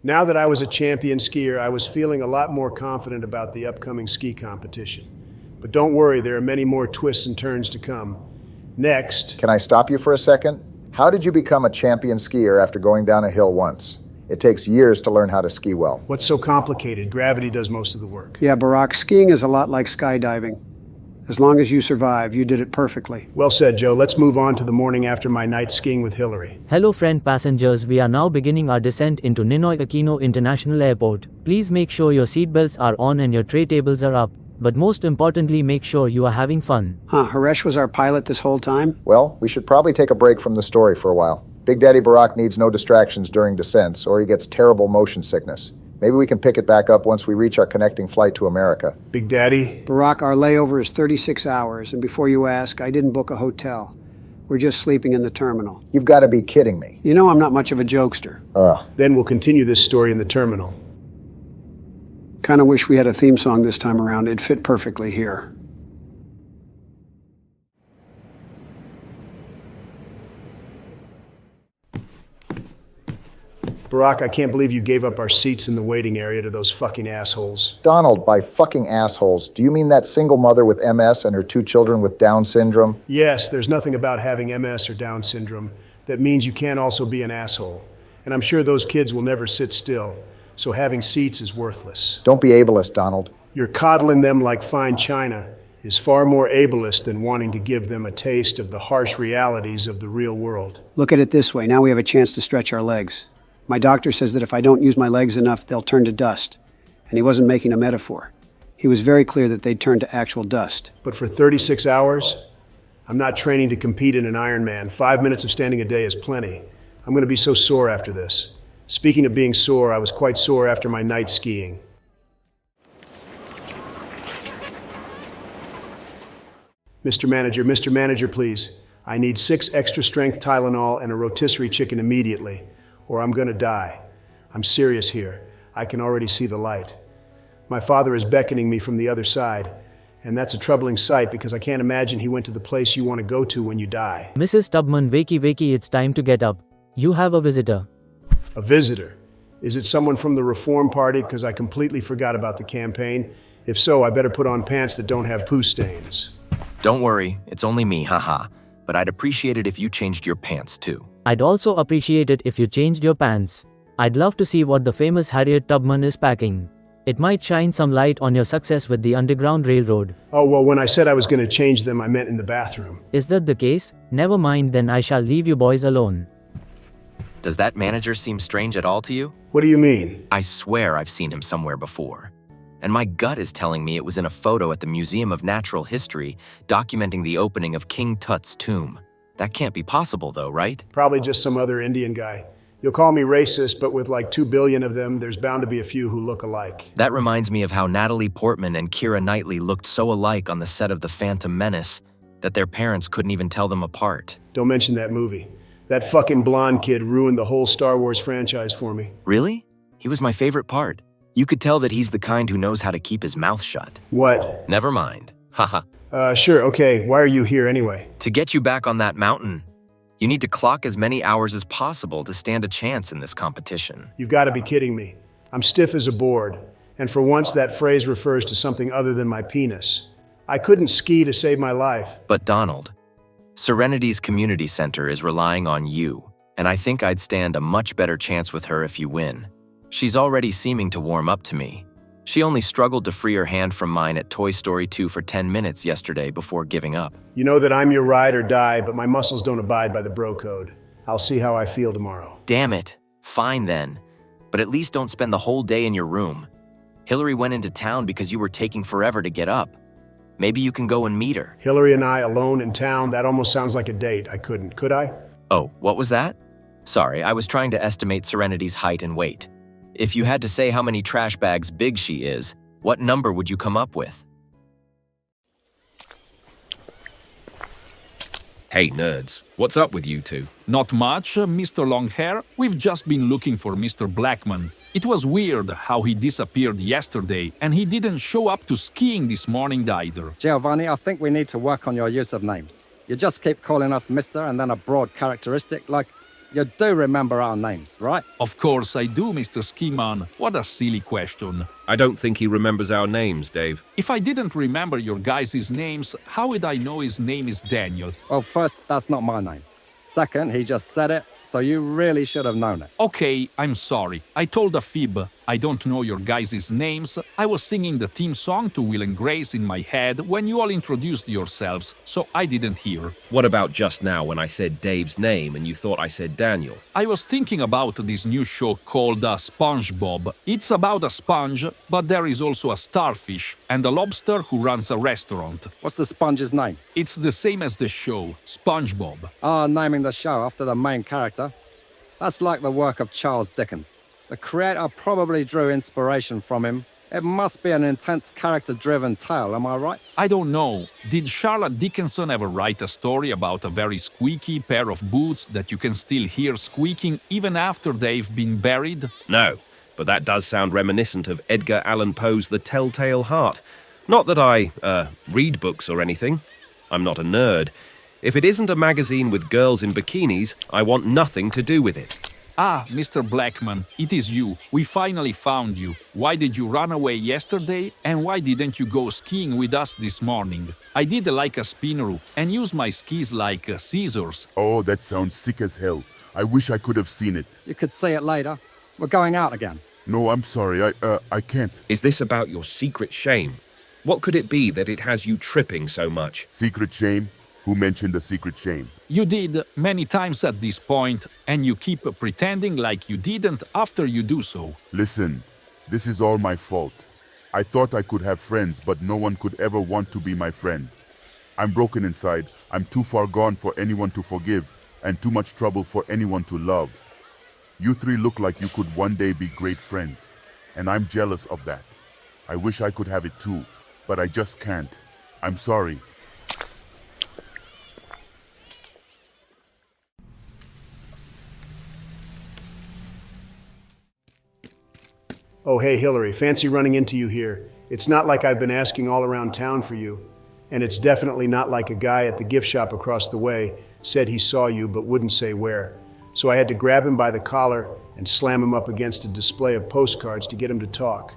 Now that I was a champion skier, I was feeling a lot more confident about the upcoming ski competition. But don't worry, there are many more twists and turns to come. Next. Can I stop you for a second? How did you become a champion skier after going down a hill once? It takes years to learn how to ski well. What's so complicated? Gravity does most of the work. Yeah, Barack, skiing is a lot like skydiving. As long as you survive, you did it perfectly. Well said, Joe. Let's move on to the morning after my night skiing with Hillary. Hello friend passengers, we are now beginning our descent into Ninoy Aquino International Airport. Please make sure your seatbelts are on and your tray tables are up. But most importantly, make sure you are having fun. Haresh was our pilot this whole time? Well, we should probably take a break from the story for a while. Big Daddy Barack needs no distractions during descents, or he gets terrible motion sickness. Maybe we can pick it back up once we reach our connecting flight to America. Big Daddy? Barack, our layover is 36 hours, and before you ask, I didn't book a hotel. We're just sleeping in the terminal. You've got to be kidding me. You know I'm not much of a jokester. Then we'll continue this story in the terminal. Kinda wish we had a theme song this time around. It'd fit perfectly here. Barack, I can't believe you gave up our seats in the waiting area to those fucking assholes. Donald, by fucking assholes, do you mean that single mother with MS and her 2 children with Down syndrome? Yes, there's nothing about having MS or Down syndrome that means you can't also be an asshole. And I'm sure those kids will never sit still, so having seats is worthless. Don't be ableist, Donald. You're coddling them like fine china is far more ableist than wanting to give them a taste of the harsh realities of the real world. Look at it this way. Now we have a chance to stretch our legs. My doctor says that if I don't use my legs enough, they'll turn to dust. And he wasn't making a metaphor. He was very clear that they'd turn to actual dust. But for 36 hours, I'm not training to compete in an Ironman. 5 minutes of standing a day is plenty. I'm going to be so sore after this. Speaking of being sore, I was quite sore after my night skiing. Mr. Manager, please. I need 6 extra strength Tylenol and a rotisserie chicken immediately, or I'm gonna die. I'm serious here. I can already see the light. My father is beckoning me from the other side, and that's a troubling sight because I can't imagine he went to the place you want to go to when you die. Mrs. Tubman, wakey, it's time to get up. You have a visitor. A visitor? Is it someone from the Reform Party? Because I completely forgot about the campaign. If so, I better put on pants that don't have poo stains. Don't worry, it's only me, haha. But I'd appreciate it if you changed your pants too. I'd also appreciate it if you changed your pants. I'd love to see what the famous Harriet Tubman is packing. It might shine some light on your success with the Underground Railroad. Oh, well, when I said I was going to change them, I meant in the bathroom. Is that the case? Never mind, then I shall leave you boys alone. Does that manager seem strange at all to you? What do you mean? I swear I've seen him somewhere before. And my gut is telling me it was in a photo at the Museum of Natural History documenting the opening of King Tut's tomb. That can't be possible though, right? Probably just some other Indian guy. You'll call me racist, but with like 2 billion of them, there's bound to be a few who look alike. That reminds me of how Natalie Portman and Keira Knightley looked so alike on the set of The Phantom Menace that their parents couldn't even tell them apart. Don't mention that movie. That fucking blonde kid ruined the whole Star Wars franchise for me. Really? He was my favorite part. You could tell that he's the kind who knows how to keep his mouth shut. What? Never mind. Haha. Sure, okay. Why are you here anyway? To get you back on that mountain, you need to clock as many hours as possible to stand a chance in this competition. You've got to be kidding me. I'm stiff as a board, and for once that phrase refers to something other than my penis. I couldn't ski to save my life. But Donald, Serenity's community center is relying on you, and I think I'd stand a much better chance with her if you win. She's already seeming to warm up to me. She only struggled to free her hand from mine at Toy Story 2 for 10 minutes yesterday before giving up. You know that I'm your ride or die, but my muscles don't abide by the bro code. I'll see how I feel tomorrow. Damn it. Fine then. But at least don't spend the whole day in your room. Hillary went into town because you were taking forever to get up. Maybe you can go and meet her. Hillary and I alone in town? That almost sounds like a date. I couldn't. Could I? Oh, what was that? Sorry, I was trying to estimate Serenity's height and weight. If you had to say how many trash bags big she is, what number would you come up with? Hey, nerds. What's up with you two? Not much, Mr. Longhair. We've just been looking for Mr. Blackman. It was weird how he disappeared yesterday, and he didn't show up to skiing this morning either. Giovanni, I think we need to work on your use of names. You just keep calling us Mr. and then a broad characteristic like you do remember our names, right? Of course I do, Mr. Skiman. What a silly question. I don't think he remembers our names, Dave. If I didn't remember your guys' names, how would I know his name is Daniel? Well, first, that's not my name. Second, he just said it, so you really should have known it. Okay, I'm sorry. I told a fib. I don't know your guys' names. I was singing the theme song to Will and Grace in my head when you all introduced yourselves, so I didn't hear. What about just now when I said Dave's name and you thought I said Daniel? I was thinking about this new show called SpongeBob. It's about a sponge, but there is also a starfish and a lobster who runs a restaurant. What's the sponge's name? It's the same as the show, SpongeBob. Naming the show after the main character. That's like the work of Charles Dickens. The creator probably drew inspiration from him. It must be an intense character-driven tale, am I right? I don't know. Did Charlotte Dickinson ever write a story about a very squeaky pair of boots that you can still hear squeaking even after they've been buried? No, but that does sound reminiscent of Edgar Allan Poe's The Telltale Heart. Not that I, read books or anything. I'm not a nerd. If it isn't a magazine with girls in bikinis, I want nothing to do with it. Ah, Mr. Blackman, it is you. We finally found you. Why did you run away yesterday, and why didn't you go skiing with us this morning? I did like a spinneroo and used my skis like scissors. Oh, that sounds sick as hell. I wish I could have seen it. You could see it later. We're going out again. No, I'm sorry. I can't. Is this about your secret shame? What could it be that it has you tripping so much? Secret shame? Who mentioned a secret shame? You did many times at this point, and you keep pretending like you didn't after you do so. Listen, this is all my fault. I thought I could have friends, but no one could ever want to be my friend. I'm broken inside. I'm too far gone for anyone to forgive, and too much trouble for anyone to love. You three look like you could one day be great friends, and I'm jealous of that. I wish I could have it too, but I just can't. I'm sorry. Oh, hey, Hillary, fancy running into you here. It's not like I've been asking all around town for you. And it's definitely not like a guy at the gift shop across the way said he saw you but wouldn't say where. So I had to grab him by the collar and slam him up against a display of postcards to get him to talk.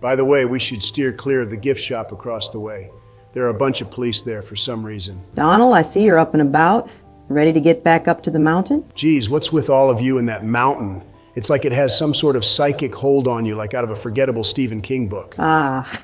By the way, we should steer clear of the gift shop across the way. There are a bunch of police there for some reason. Donald, I see you're up and about. Ready to get back up to the mountain? Geez, what's with all of you in that mountain? It's like it has some sort of psychic hold on you, like out of a forgettable Stephen King book. Ah,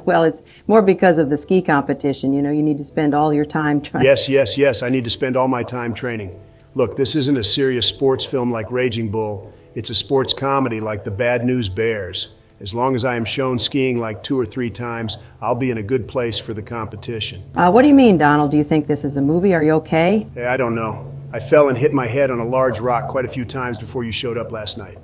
well, it's more because of the ski competition. You know, you need to spend all your time trying. Yes, I need to spend all my time training. Look, this isn't a serious sports film like Raging Bull. It's a sports comedy like The Bad News Bears. As long as I am shown skiing like 2 or 3 times, I'll be in a good place for the competition. What do you mean, Donald? Do you think this is a movie? Are you okay? Hey, I don't know. I fell and hit my head on a large rock quite a few times before you showed up last night.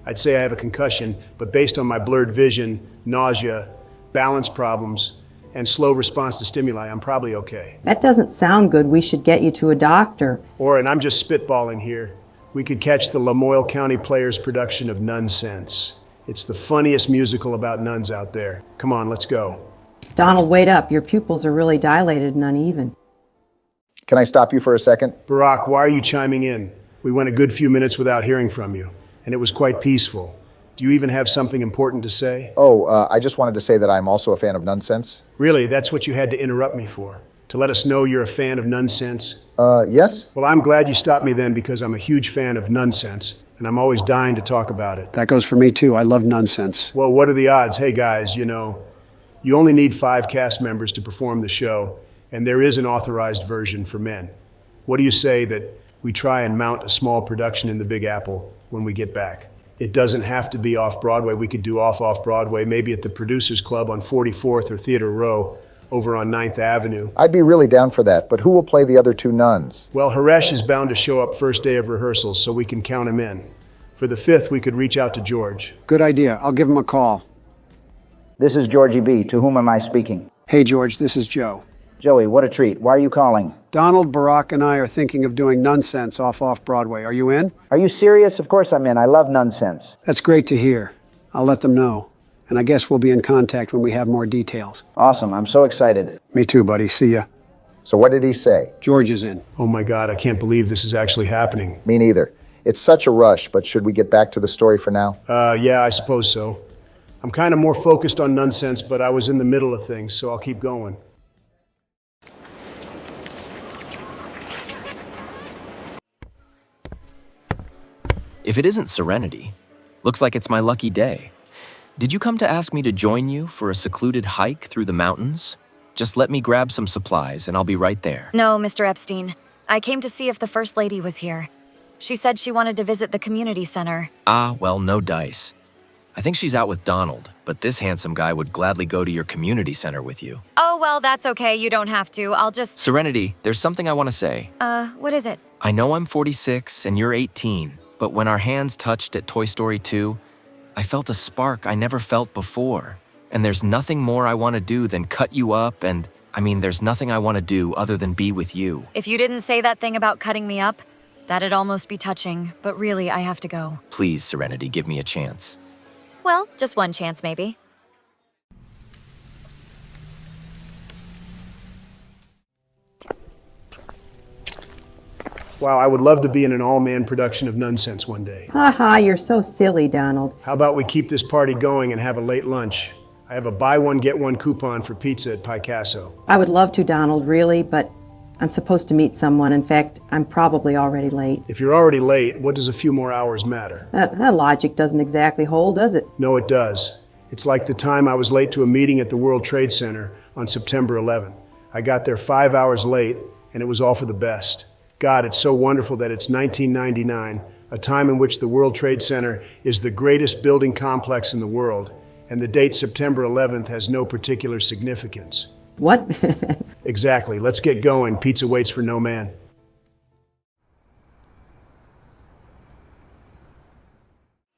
I'd say I have a concussion, but based on my blurred vision, nausea, balance problems, and slow response to stimuli, I'm probably okay. That doesn't sound good. We should get you to a doctor. And I'm just spitballing here, we could catch the Lamoille County Players production of Nonsense. It's the funniest musical about nuns out there. Come on, let's go. Donald, wait up. Your pupils are really dilated and uneven. Can I stop you for a second? Barack, why are you chiming in? We went a good few minutes without hearing from you, and it was quite peaceful. Do you even have something important to say? I just wanted to say that I'm also a fan of Nonsense. Really, that's what you had to interrupt me for? To let us know you're a fan of Nonsense? Yes? Well, I'm glad you stopped me then because I'm a huge fan of Nonsense, and I'm always dying to talk about it. That goes for me too. I love nonsense. Well, what are the odds? Hey guys, you only need 5 cast members to perform the show, and there is an authorized version for men. What do you say that we try and mount a small production in the Big Apple when we get back? It doesn't have to be off-Broadway. We could do off-Broadway, maybe at the Producers Club on 44th or Theater Row over on 9th Avenue. I'd be really down for that, but who will play the other 2 nuns? Well, Haresh is bound to show up first day of rehearsals, so we can count him in. For the 5th, we could reach out to George. Good idea. I'll give him a call. This is Georgie B. To whom am I speaking? Hey, George, this is Joe. Joey, what a treat. Why are you calling? Donald, Barack, and I are thinking of doing Nonsense off-Broadway. Are you in? Are you serious? Of course I'm in. I love nonsense. That's great to hear. I'll let them know. And I guess we'll be in contact when we have more details. Awesome. I'm so excited. Me too, buddy. See ya. So what did he say? George is in. Oh my God, I can't believe this is actually happening. Me neither. It's such a rush, but should we get back to the story for now? Yeah, I suppose so. I'm kind of more focused on nonsense, but I was in the middle of things, so I'll keep going. If it isn't Serenity, looks like it's my lucky day. Did you come to ask me to join you for a secluded hike through the mountains? Just let me grab some supplies and I'll be right there. No, Mr. Epstein. I came to see if the First Lady was here. She said she wanted to visit the community center. Ah, well, no dice. I think she's out with Donald, but this handsome guy would gladly go to your community center with you. Oh, well, that's okay. You don't have to. I'll just... Serenity, there's something I want to say. What is it? I know I'm 46 and you're 18, but when our hands touched at Toy Story 2, I felt a spark I never felt before. And there's nothing more I want to do than cut you up and, there's nothing I want to do other than be with you. If you didn't say that thing about cutting me up, that'd almost be touching, but really, I have to go. Please, Serenity, give me a chance. Well, just one chance, maybe. Wow, I would love to be in an all-man production of Nonsense one day. Haha, you're so silly, Donald. How about we keep this party going and have a late lunch? I have a buy one, get one coupon for pizza at Picasso. I would love to, Donald, really, but I'm supposed to meet someone. In fact, I'm probably already late. If you're already late, what does a few more hours matter? That logic doesn't exactly hold, does it? No, it does. It's like the time I was late to a meeting at the World Trade Center on September 11th. I got there 5 hours late, and it was all for the best. God, it's so wonderful that it's 1999, a time in which the World Trade Center is the greatest building complex in the world, and the date September 11th has no particular significance. What? Exactly. Let's get going. Pizza waits for no man.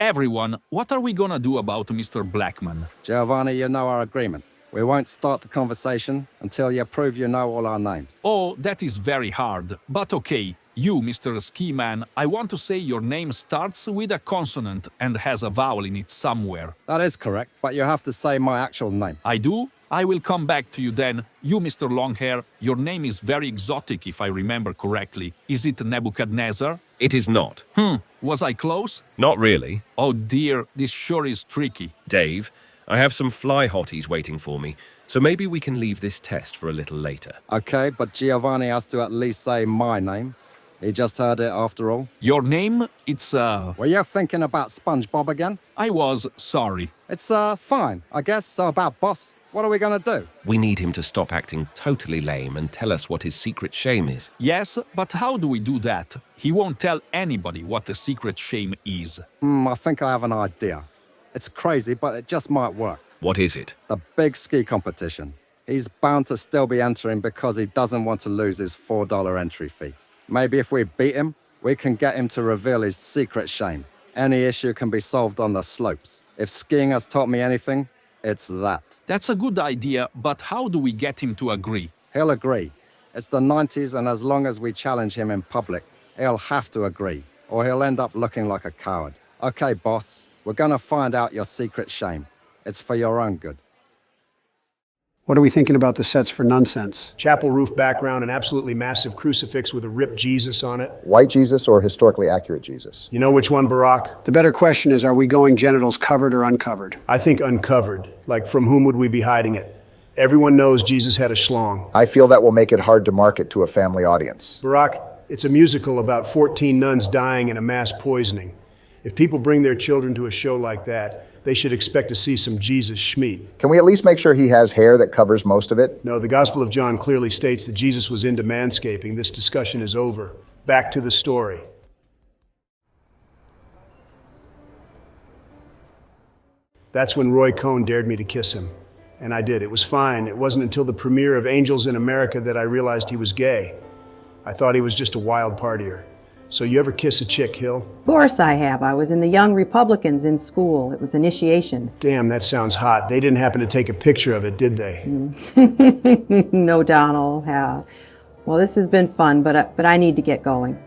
Everyone, what are we gonna do about Mr. Blackman? Giovanni, you know our agreement. We won't start the conversation until you prove you know all our names. Oh, that is very hard. But okay, you, Mr. Ski Man, I want to say your name starts with a consonant and has a vowel in it somewhere. That is correct, but you have to say my actual name. I do? I will come back to you then. You, Mr. Longhair, your name is very exotic if I remember correctly. Is it Nebuchadnezzar? It is not. Was I close? Not really. Oh dear, this sure is tricky. Dave, I have some fly hotties waiting for me, so maybe we can leave this test for a little later. Okay, but Giovanni has to at least say my name. He just heard it after all. Your name? It's, Were you thinking about SpongeBob again? I was sorry. It's, fine, I guess. So about boss, what are we gonna do? We need him to stop acting totally lame and tell us what his secret shame is. Yes, but how do we do that? He won't tell anybody what the secret shame is. I think I have an idea. It's crazy, but it just might work. What is it? The big ski competition. He's bound to still be entering because he doesn't want to lose his $4 entry fee. Maybe if we beat him, we can get him to reveal his secret shame. Any issue can be solved on the slopes. If skiing has taught me anything, it's that. That's a good idea, but how do we get him to agree? He'll agree. It's the 90s, and as long as we challenge him in public, he'll have to agree, or he'll end up looking like a coward. Okay, boss, we're gonna find out your secret shame. It's for your own good. What are we thinking about the sets for Nonsense? Chapel roof background, an absolutely massive crucifix with a ripped Jesus on it. White Jesus or historically accurate Jesus? You know which one, Barack? The better question is, are we going genitals covered or uncovered? I think uncovered. Like, from whom would we be hiding it? Everyone knows Jesus had a schlong. I feel that will make it hard to market to a family audience. Barack, it's a musical about 14 nuns dying in a mass poisoning. If people bring their children to a show like that, they should expect to see some Jesus schmeat. Can we at least make sure he has hair that covers most of it? No, the Gospel of John clearly states that Jesus was into manscaping. This discussion is over. Back to the story. That's when Roy Cohn dared me to kiss him. And I did. It was fine. It wasn't until the premiere of Angels in America that I realized he was gay. I thought he was just a wild partier. So you ever kiss a chick, Hill? Of course I have. I was in the Young Republicans in school. It was initiation. Damn, that sounds hot. They didn't happen to take a picture of it, did they? No, Donald. Well, this has been fun, but I need to get going.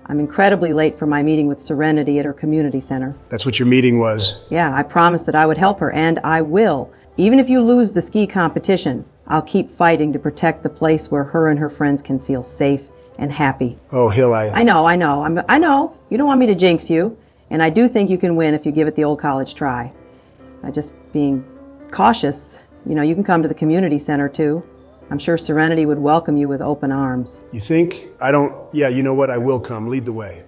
I'm incredibly late for my meeting with Serenity at her community center. That's what your meeting was? Yeah, I promised that I would help her, and I will. Even if you lose the ski competition, I'll keep fighting to protect the place where her and her friends can feel safe and happy. Oh, Hill, I know. I know. You don't want me to jinx you, and I do think you can win if you give it the old college try. Just being cautious. You can come to the community center too. I'm sure Serenity would welcome you with open arms. You think? Yeah, you know what? I will come. Lead the way.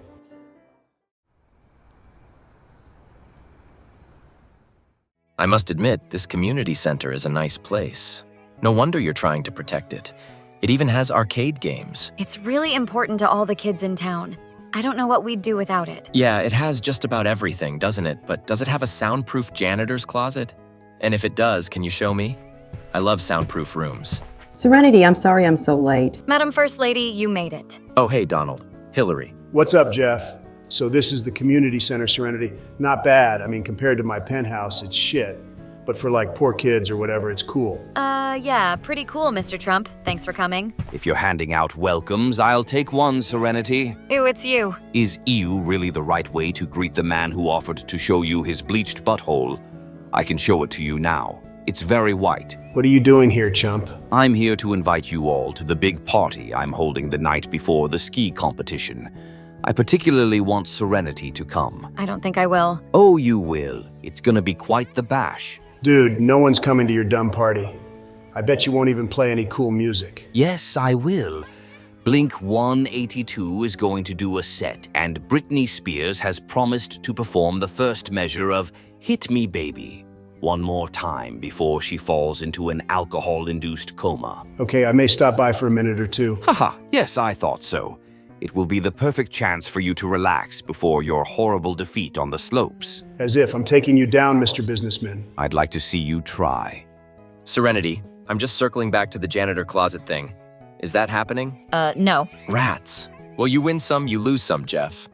I must admit, this community center is a nice place. No wonder you're trying to protect it. It even has arcade games. It's really important to all the kids in town. I don't know what we'd do without it. Yeah, it has just about everything, doesn't it? But does it have a soundproof janitor's closet? And if it does, can you show me? I love soundproof rooms. Serenity, I'm sorry I'm so late. Madam First Lady, you made it. Oh, hey, Donald. Hillary. What's up, Jeff? So this is the community center, Serenity. Not bad. I mean, compared to my penthouse, it's shit. But for like poor kids or whatever, it's cool. Yeah, pretty cool, Mr. Trump. Thanks for coming. If you're handing out welcomes, I'll take one, Serenity. Ew, it's you. Is ew really the right way to greet the man who offered to show you his bleached butthole? I can show it to you now. It's very white. What are you doing here, chump? I'm here to invite you all to the big party I'm holding the night before the ski competition. I particularly want Serenity to come. I don't think I will. Oh, you will. It's gonna be quite the bash. Dude, no one's coming to your dumb party. I bet you won't even play any cool music. Yes, I will. Blink 182 is going to do a set, and Britney Spears has promised to perform the first measure of Hit Me Baby one more time before she falls into an alcohol-induced coma. Okay, I may stop by for a minute or two. Haha, yes, I thought so. It will be the perfect chance for you to relax before your horrible defeat on the slopes. As if I'm taking you down, Mr. Businessman. I'd like to see you try. Serenity, I'm just circling back to the janitor closet thing. Is that happening? No. Rats. Well, you win some, you lose some, Jeff.